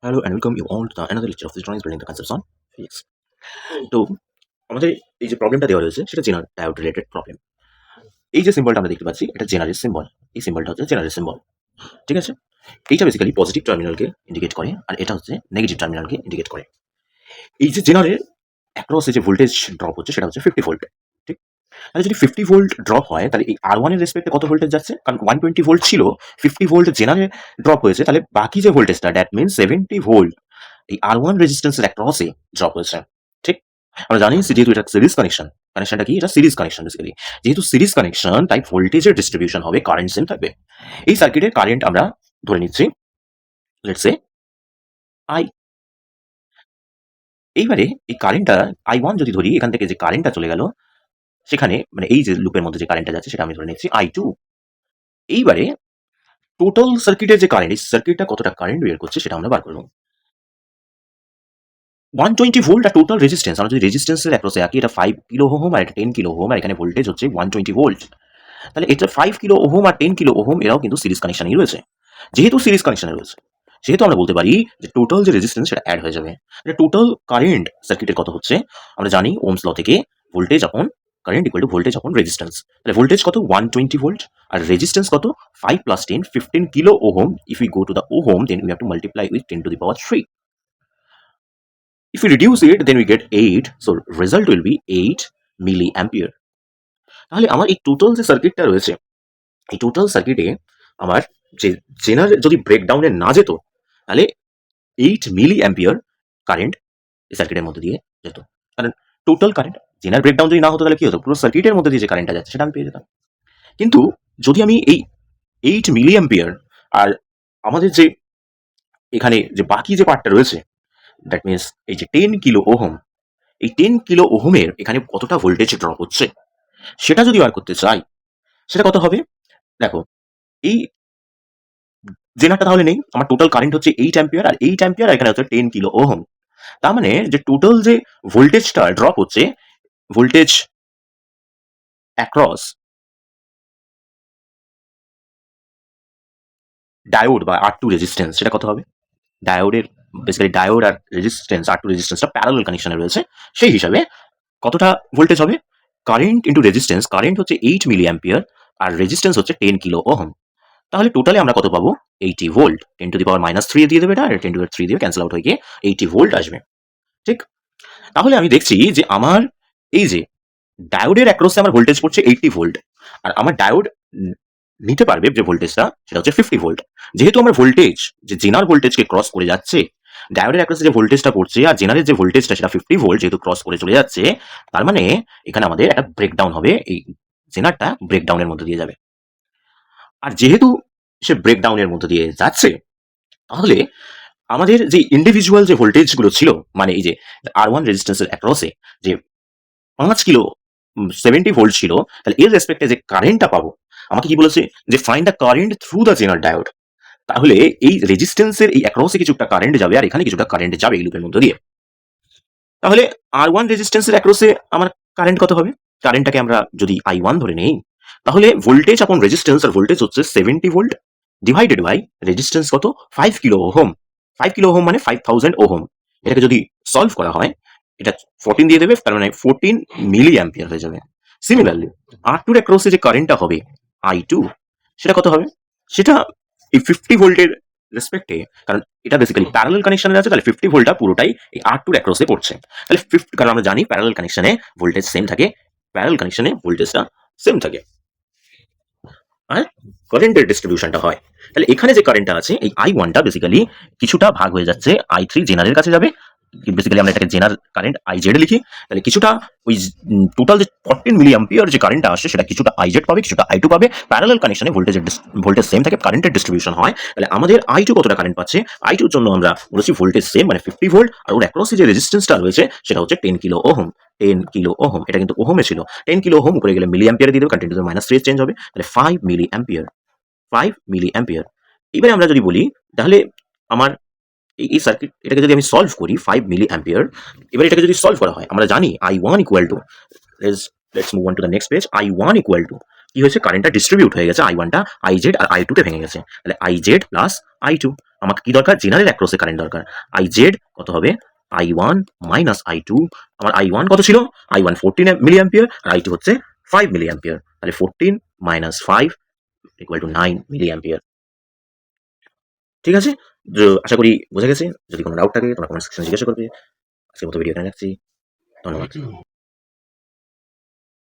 Hello and welcome you all to another lecture of Electronics Building the Concepts on Physics. তো আমাদের এই যে প্রবলেমটা দেওয়া রয়েছে সেটা জেনার ডায়োড রিলেটেড প্রবলেম। এই যে সিম্বলটা আমরা দেখতে পাচ্ছি এটা জেনারের সিম্বল। এই সিম্বলটা হচ্ছে জেনারের সিম্বল, ঠিক আছে? এইটা বেসিক্যালি পজিটিভ টার্মিনালকে ইন্ডিকেট করে আর এটা হচ্ছে নেগেটিভ টার্মিনালকে ইন্ডিকেট করে। এই যে জেনারের অ্যাক্রসে যে ভোল্টেজ ড্রপ হচ্ছে সেটা হচ্ছে 50 ভোল্ট, ঠিক? তাহলে যদি 50 ভোল্ট ড্রপ হয় তাহলে এই R1 এর রেসপেক্টে কত ভোল্টেজ যাচ্ছে? কারণ 120 ভোল্ট ছিল, 50 ভোল্ট জেনারে ড্রপ হয়েছে, তাহলে বাকি যে ভোল্টেজটা দ্যাট মিনস 70 ভোল্ট এই R1 রেজিস্ট্যান্সের অ্যাক্রসে ড্রপ হয়েছে, ঠিক? আমরা জানি যেহেতু এটা সিরিজ কানেকশন, কানেকশনটা কি? এটা সিরিজ কানেকশন বেসিক্যালি। যেহেতু সিরিজ কানেকশন তাই ভোল্টেজের ডিস্ট্রিবিউশন হবে, কারেন্ট সেম থাকবে। এই সার্কিটের কারেন্ট আমরা ধরে নিচ্ছি লেটস সে I। এইবারে এই কারেন্টটা I1 যদি ধরি, এখান থেকে যে কারেন্টটা চলে গেল সেখানে মানে এই যে লুপের মধ্যে যে কারেন্টটা যাচ্ছে সেটা আমি ধরে নিচ্ছি I2। এইবারে টোটাল সার্কিটের যে কারেন্ট, এই সার্কিটটা কতটা কারেন্ট বের করছে সেটা আমরা বার করব। 120 ভোল্ট আর টোটাল রেজিস্ট্যান্স, আমরা যদি রেজিস্ট্যান্সের অ্যাক্রসে আঁকি, এটা 5 কিলো ওহম আর এটা 10 কিলো ওহম, আর এখানে ভোল্টেজ হচ্ছে 120 ভোল্ট। তাহলে এটা 5 কিলো ওহম আর 10 কিলো ওহম এরাও কিন্তু সিরিজ কানেকশনই রয়েছে। যেহেতু সিরিজ কানেকশনে রয়েছে সেহেতু আমরা বলতে পারি যে টোটাল যে রেজিস্ট্যান্স সেটা অ্যাড হয়ে যাবে। টোটাল কারেন্ট সার্কিটের কত হচ্ছে আমরা জানি ওমস ল থেকে, voltage upon current equal to voltage upon resistance. তাহলে ভোল্টেজ কত? 120 ভোল্ট আর রেজিস্ট্যান্স কত? 5 plus 10 15 kilo ohm. If you go to the ohm then we have to multiply with 10 to the power 3. If we reduce it then we get 8, so result will be 8 milliampere. তাহলে আমার এই total যে সার্কিটটা রয়েছে, এই total সার্কিটে আমার যে জেনারেল যদি ব্রেকডাউনে না যেত তাহলে 8 মিলি অ্যাম্পিয়ার কারেন্ট এই সার্কিটের মধ্যে দিয়ে যেত। কারণ টোটাল কারেন্ট জেনারেল ব্রেকডাউন যদি না হতো তাহলে কি হতো? পুরো সার্কিটের মধ্যে দিয়ে যে কারেন্টটা যাচ্ছে সেটা আমি পেয়ে যেতাম। কিন্তু যদি আমি এই 8 মিলি অ্যাম্পিয়ার আর আমাদের যে এখানে যে বাকি যে পার্টটা রয়েছে দ্যাট মিনস এই যে 10 কিলো ওহম, এই 10 কিলো ওহমের এখানে কতটা ভোল্টেজ ড্রপ হচ্ছে সেটা যদি বার করতে চাই সেটা কত হবে? দেখো এই জেনারটা তাহলে নেই, আমার টোটাল কারেন্ট হচ্ছে 8 অ্যাম্পিয়ার আর 8 অ্যাম্পিয়ার আর এখানে হচ্ছে 10 কিলো ওহম। তার মানে যে টোটাল যে ভোল্টেজটা ড্রপ হচ্ছে, ভোল্টেজ অ্যাক্রস ডায়োড বা R2 রেজিস্ট্যান্স সেটা কত হবে? ডায়োডের বেসিক্যালি ডায়োড আর রেজিস্ট্যান্স R2 রেজিস্ট্যান্সটা প্যারালাল কানেকশনে রয়েছে, সেই হিসাবে কতটা ভোল্টেজ হবে? কারেন্ট ইন্টু রেজিস্ট্যান্স, কারেন্ট হচ্ছে 8 মিলি অ্যাম্পিয়ার আর রেজিস্ট্যান্স হচ্ছে 10 কিলো ওহম। তাহলে টোটালে আমরা কত পাবো? 80 ভোল্ট। 10 টু দি পাওয়ার -3 দিয়ে দেবে এটা, আর 10 টু দি পাওয়ার 3 দিয়ে ক্যান্সেল আউট হয়ে গিয়ে 80 ভোল্ট আসবে, ঠিক? তাহলে আমি দেখছি যে আমার এই যে ডায়োডের অ্যাক্রসে আমার ভোল্টেজ পড়ছে 80 ভোল্ট আর আমার ডায়োড নিতে পারবে যে ভোল্টেজটা সেটা হচ্ছে 50 ভোল্ট। যেহেতু আমার ভোল্টেজ যে জেনার ভোল্টেজকে ক্রস করে যাচ্ছে, ডায়োডের অ্যাক্রসে যে ভোল্টেজটা পড়ছে আর জেনারের যে ভোল্টেজটা সেটা 50 ভোল্ট যেহেতু ক্রস করে চলে যাচ্ছে, তার মানে এখানে আমাদের একটা ব্রেকডাউন হবে, এই জেনারটা ব্রেকডাউনের মধ্যে দিয়ে যাবে। আর যেহেতু সে ব্রেকডাউনের মধ্যে দিয়ে যাচ্ছে তাহলে আমাদের যে ইন্ডিভিজুয়াল যে ভোল্টেজগুলো ছিল, মানে এই যে R1 রেজিস্ট্যান্সের অ্যাক্রসে যে 5 কিলো 70 ভোল্ট ছিল, তাহলে এর রেসপেক্টে যে কারেন্টটা পাবো, আমাকে কি বলেছে যে find the current through the zener diode. তাহলে এই রেজিস্ট্যান্সের এই অ্যাক্রসে কিছুটা কারেন্ট যাবে আর এখানে কিছুটা কারেন্ট যাবে এই লুপের মধ্যে দিয়ে। তাহলে R1 রেজিস্ট্যান্সের অ্যাক্রসে আমার কারেন্ট কত হবে? কারেন্টটাকে আমরা যদি I1 ধরে নেই তাহলে ভোল্টেজ আপন রেজিস্ট্যান্স, আর ভোল্টেজ হচ্ছে 70 ভোল্ট ডিভাইডেড বাই রেজিস্ট্যান্স কত? 5 কিলো ওহম। 5 কিলো ওহম মানে 5000 ওহম। এটাকে যদি সলভ করা হয় এটা 14 দিয়ে দেবে, তার মানে 14 মিলি অ্যাম্পিয়ার হয়ে যাবে। সিমিলারলি R2 এর অ্যাক্রসে যে কারেন্টটা হবে I2 সেটা কত হবে? সেটা এই 50 ভোল্টের রেসপেক্টে, কারণ এটা বেসিক্যালি প্যারালাল কানেকশনে আছে, তাহলে 50 ভোল্টটা পুরোটাই এই R2 এর অ্যাক্রসে পড়ছে। তাহলে 50, কারণ আমরা জানি প্যারালাল কানেকশনে ভোল্টেজ সেম থাকে, প্যারালাল কানেকশনে ভোল্টেজটা সেম থাকে আর কারেন্টের ডিস্ট্রিবিউশনটা হয়। তাহলে এখানে যে কারেন্টটা আছে এই I1টা বেসিক্যালি কিছুটা ভাগ হয়ে যাচ্ছে, I3 জেনারের কাছে যাবে, বেসিক্যালি আমরা এটাকে জেনার কারেন্ট IZ লিখি। তাহলে কিছুটা ওই টোটাল যে 14 মিলি অ্যাম্পিয়ার যে কারেন্টটা আসে সেটা কিছুটা IZ পাবে, কিছুটা I2 পাবে। প্যারালাল কানেকশনে ভোল্টেজ সেম থাকে, কারেন্টের ডিস্ট্রিবিউশন হয়। তাহলে আমাদের I2 কতটা কারেন্ট পাচ্ছে? I2 এর জন্য আমরা বলেছি ভোল্টেজ সেম মানে 50 ভোল্ট, আর ওর অ্যাক্রসে যে রেজিস্ট্যান্সটা রয়েছে সেটা হচ্ছে 10 কিলো ওহম। 10 কিলো ওহম, এটা কিন্তু ওহমে ছিল। 10 কিলো ওহম উপরে গেলে মিলি অ্যাম্পিয়ারে দিয়ে দেবে, কারণ 10 টু দি -3 চেঞ্জ হবে। তাহলে 5 মিলি অ্যাম্পিয়ার, 5 মিলি অ্যাম্পিয়ার। এবারে আমরা যদি বলি তাহলে আমার এই সার্কিট এটাকে যদি আমি সলভ করি 5 মিলি অ্যাম্পিয়ার, এবার এটাকে যদি সলভ করা হয় আমরা জানি I1 equal to, let's move on to the next page. I1 equal to কি হয়েছে, কারেন্টটা ডিস্ট্রিবিউট হয়ে গেছে, I1 টা IZ আর I2 তে ভেঙে গেছে। তাহলে IZ প্লাস I2, আমাকে কি দরকার, জেনারেল অ্যাক্রসে কারেন্ট দরকার। IZ কত হবে, I1 মাইনাস I2, আমার I1 কত ছিল, I1 14 মিলি অ্যাম্পিয়ার আর I2 হচ্ছে 5 মিলি অ্যাম্পিয়ার, তাহলে 14 minus 5 equal to 9 milliampere. ঠিক আছে, আশা করি বোঝা গেছে। যদি কোনো ডাউট থাকে তোমরা কমেন্ট সেকশনে জিজ্ঞাসা করবে। আজকের মতো ভিডিও এখানে রাখছি, ধন্যবাদ।